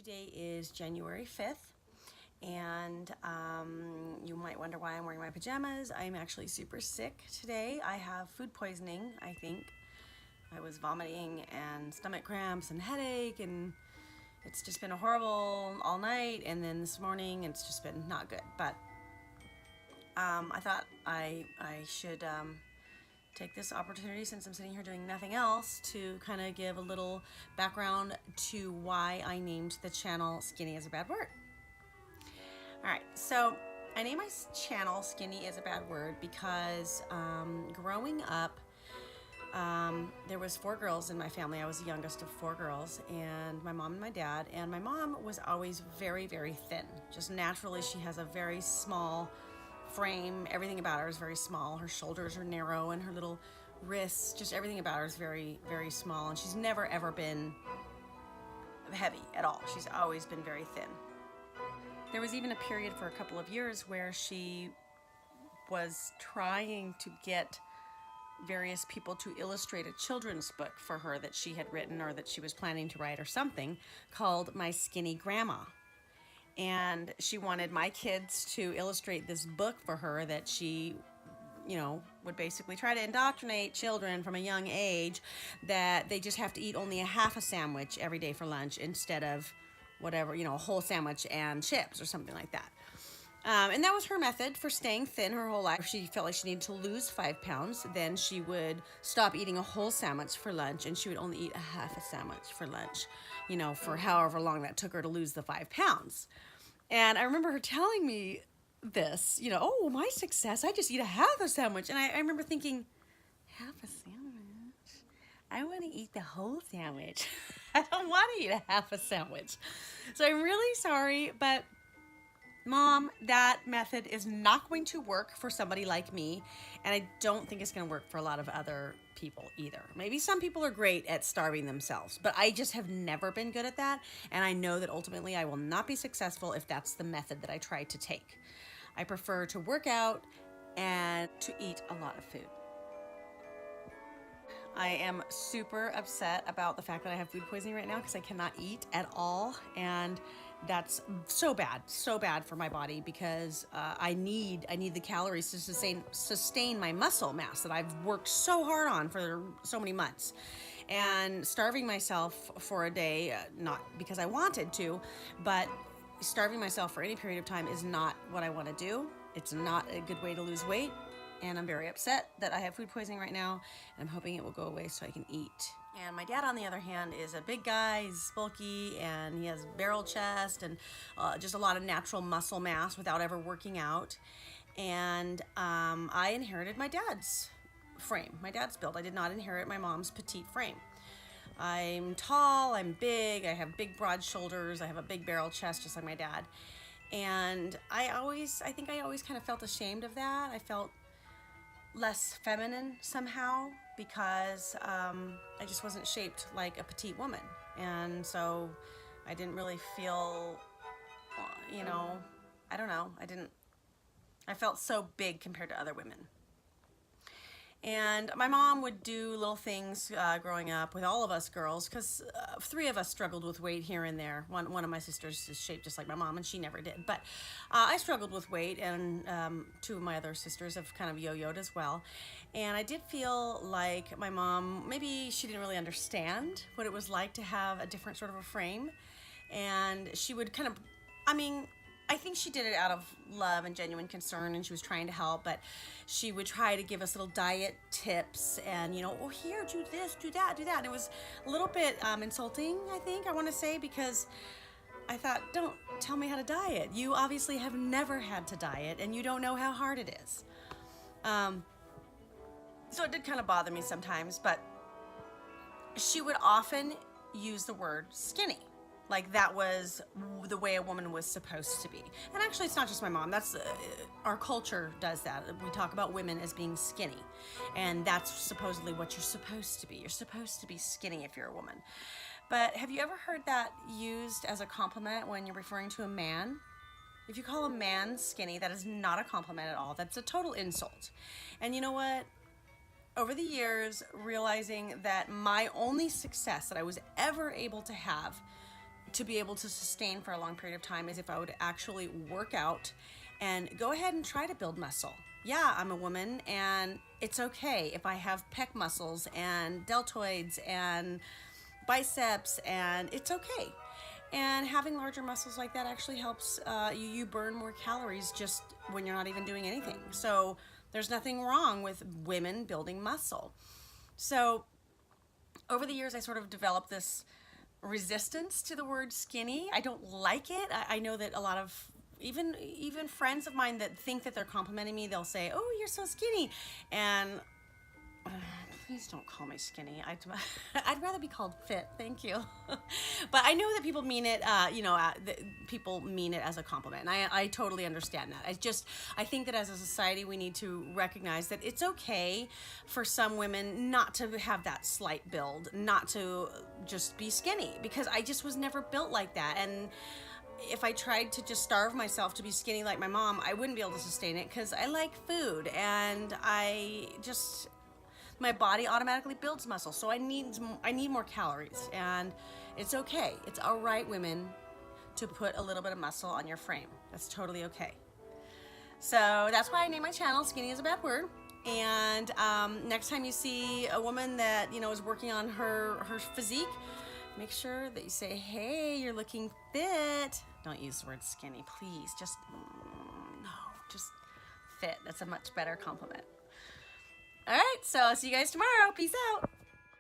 Today is January 5th, and you might wonder why I'm wearing my pajamas. I'm actually super sick today. I have food poisoning, I think. I was vomiting and stomach cramps and headache, and it's just been horrible all night, and then this morning it's just been not good. But I thought I should take this opportunity, since I'm sitting here doing nothing else, to kind of give a little background to why I named the channel Skinny is a Bad Word. Alright, so I named my channel Skinny is a Bad Word because growing up, there was 4 girls in my family. I was the youngest of 4 girls, and my mom and my dad. And my mom was always very, very thin. Just naturally, she has a very small frame. Everything about her is very small. Her shoulders are narrow, and her little wrists, just everything about her is very, very small. And she's never ever been heavy at all. She's always been very thin. There was even a period for a couple of years where she was trying to get various people to illustrate a children's book for her that she had written, or that she was planning to write, or something, called My Skinny Grandma. And she wanted my kids to illustrate this book for her that she, would basically try to indoctrinate children from a young age that they just have to eat only a half a sandwich every day for lunch instead of whatever, a whole sandwich and chips or something like that. And that was her method for staying thin her whole life. She felt like she needed to lose 5 pounds. Then she would stop eating a whole sandwich for lunch, and she would only eat a half a sandwich for lunch, for however long that took her to lose the 5 pounds. And I remember her telling me this, oh, my success, I just eat a half a sandwich. And I remember thinking, half a sandwich? I want to eat the whole sandwich. I don't want to eat a half a sandwich. So I'm really sorry, but Mom, that method is not going to work for somebody like me, and I don't think it's going to work for a lot of other people either. Maybe some people are great at starving themselves, but I just have never been good at that, and I know that ultimately I will not be successful if that's the method that I try to take. I prefer to work out and to eat a lot of food. I am super upset about the fact that I have food poisoning right now because I cannot eat at all, and that's so bad for my body, because I need the calories to sustain my muscle mass that I've worked so hard on for so many months. And starving myself for a day, not because I wanted to, but starving myself for any period of time is not what I want to do. It's not a good way to lose weight, and I'm very upset that I have food poisoning right now, and I'm hoping it will go away so I can eat. And my dad, on the other hand, is a big guy. He's bulky, and he has barrel chest and just a lot of natural muscle mass without ever working out. And I inherited my dad's frame, my dad's build. I did not inherit my mom's petite frame. I'm tall, I'm big, I have big broad shoulders, I have a big barrel chest just like my dad. And I think I always kind of felt ashamed of that. I felt less feminine somehow, because I just wasn't shaped like a petite woman, and so I didn't really feel, I don't know, I felt so big compared to other women. And my mom would do little things growing up with all of us girls, because 3 of us struggled with weight here and there. One of my sisters is shaped just like my mom, and she never did. But I struggled with weight, and 2 of my other sisters have kind of yo-yoed as well. And I did feel like my mom, maybe she didn't really understand what it was like to have a different sort of a frame. And she would kind of, I think she did it out of love and genuine concern, and she was trying to help, but she would try to give us little diet tips and, oh, here, do this, do that, do that. And it was a little bit insulting, I want to say, because I thought, don't tell me how to diet. You obviously have never had to diet, and you don't know how hard it is. So it did kind of bother me sometimes, but she would often use the word skinny. Like that was the way a woman was supposed to be. And actually, it's not just my mom. That's our culture does that. We talk about women as being skinny, and that's supposedly what you're supposed to be. You're supposed to be skinny if you're a woman. But have you ever heard that used as a compliment when you're referring to a man? If you call a man skinny, that is not a compliment at all. That's a total insult. And you know what? Over the years, realizing that my only success that I was ever able to have to be able to sustain for a long period of time is if I would actually work out and go ahead and try to build muscle. Yeah, I'm a woman, and it's okay if I have pec muscles and deltoids and biceps, and it's okay. And having larger muscles like that actually helps you burn more calories just when you're not even doing anything. So there's nothing wrong with women building muscle. So over the years, I sort of developed this resistance to the word skinny. I don't like it. I know that a lot of even friends of mine that think that they're complimenting me, they'll say, "Oh, you're so skinny," and please don't call me skinny. I'd rather be called fit. Thank you. But I know that people mean it. People mean it as a compliment, and I totally understand that. I think that as a society, we need to recognize that it's okay for some women not to have that slight build, not to just be skinny, because I just was never built like that. And if I tried to just starve myself to be skinny like my mom, I wouldn't be able to sustain it, because I like food, and my body automatically builds muscle, so I need more calories, and it's okay. It's all right, women, to put a little bit of muscle on your frame. That's totally okay. So that's why I named my channel Skinny is a Bad Word. And next time you see a woman that is working on her physique, make sure that you say, "Hey, you're looking fit." Don't use the word skinny, please. Just fit. That's a much better compliment. All right, so I'll see you guys tomorrow. Peace out.